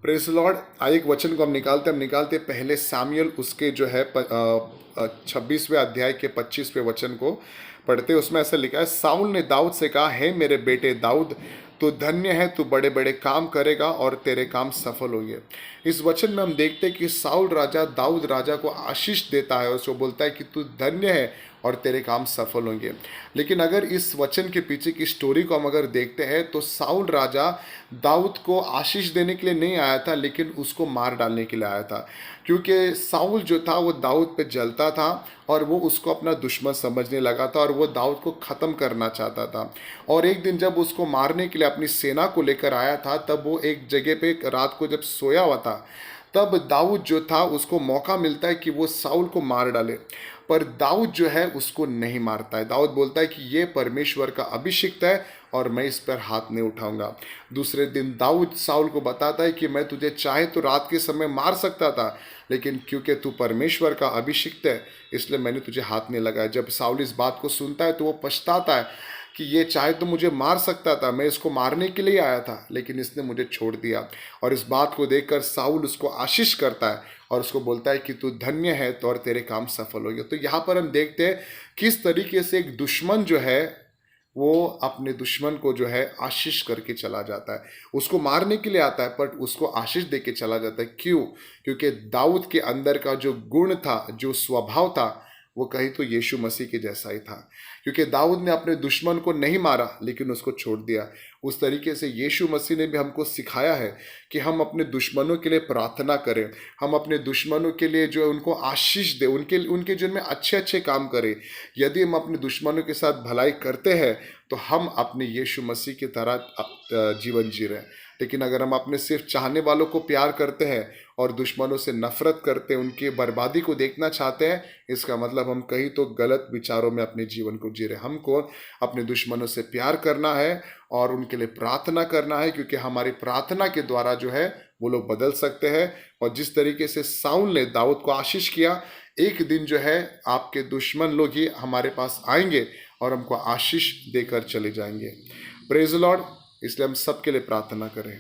Praise Lord. आइए एक वचन को हम निकालते पहले सामुएल उसके जो है 26वें अध्याय के 25वें वचन को पढ़ते। उसमें ऐसा लिखा है, साउल ने दाऊद से कहा, हे मेरे बेटे दाऊद, तू धन्य है, तू बड़े बड़े काम करेगा और तेरे काम सफल होंगे। इस वचन में हम देखते हैं कि साउल राजा दाऊद राजा को आशीष देता है और उसको बोलता है कि तू धन्य है और तेरे काम सफल होंगे। लेकिन अगर इस वचन के पीछे की स्टोरी को हम अगर देखते हैं तो साउल राजा दाऊद को आशीष देने के लिए नहीं आया था, लेकिन उसको मार डालने के लिए आया था। क्योंकि साउल जो था वो दाऊद पे जलता था और वो उसको अपना दुश्मन समझने लगा था और वो दाऊद को ख़त्म करना चाहता था। और एक दिन जब उसको मारने के लिए अपनी सेना को लेकर आया था, तब वो एक जगह पे रात को जब सोया हुआ था, तब दाऊद जो था उसको मौका मिलता है कि वो साउल को मार डाले। पर दाऊद जो है उसको नहीं मारता है। दाऊद बोलता है कि ये परमेश्वर का अभिषिक्त है और मैं इस पर हाथ नहीं उठाऊंगा। दूसरे दिन दाऊद साउल को बताता है कि मैं तुझे चाहे तो रात के समय मार सकता था, लेकिन क्योंकि तू परमेश्वर का अभिषिक्त है इसलिए मैंने तुझे हाथ नहीं लगाया। जब साउल इस बात को सुनता है तो वो पछताता है कि ये चाहे तो मुझे मार सकता था, मैं इसको मारने के लिए आया था, लेकिन इसने मुझे छोड़ दिया। और इस बात को देखकर साउल उसको आशीष करता है और उसको बोलता है कि तू धन्य है तो और तेरे काम सफल होंगे। तो यहाँ पर हम देखते हैं किस तरीके से एक दुश्मन जो है वो अपने दुश्मन को जो है आशीष करके चला जाता है। उसको मारने के लिए आता है पर उसको आशीष दे के चला जाता है। क्यों? क्योंकि दाऊद के अंदर का जो गुण था, जो स्वभाव था, वो कहीं तो यीशु मसीह के जैसा ही था। क्योंकि दाऊद ने अपने दुश्मन को नहीं मारा लेकिन उसको छोड़ दिया। उस तरीके से यीशु मसीह ने भी हमको सिखाया है कि हम अपने दुश्मनों के लिए प्रार्थना करें, हम अपने दुश्मनों के लिए जो है उनको आशीष दें, उनके जिनमें अच्छे अच्छे काम करें। यदि हम अपने दुश्मनों के साथ भलाई करते हैं तो हम अपने यीशु मसीह की तरह जीवन जी रहे हैं। लेकिन अगर हम अपने सिर्फ चाहने वालों को प्यार करते हैं और दुश्मनों से नफरत करते हैं, उनकी बर्बादी को देखना चाहते हैं, इसका मतलब हम कहीं तो गलत विचारों में अपने जीवन को जी रहे हैं। हमको अपने दुश्मनों से प्यार करना है और उनके लिए प्रार्थना करना है, क्योंकि हमारी प्रार्थना के द्वारा जो है वो लोग बदल सकते हैं। और जिस तरीके से साउल ने दाऊद को आशीष किया, एक दिन जो है आपके दुश्मन लोग ही हमारे पास आएंगे और हमको आशीष देकर चले जाएंगे। Praise Lord. इसलिए हम सबके लिए प्रार्थना करें।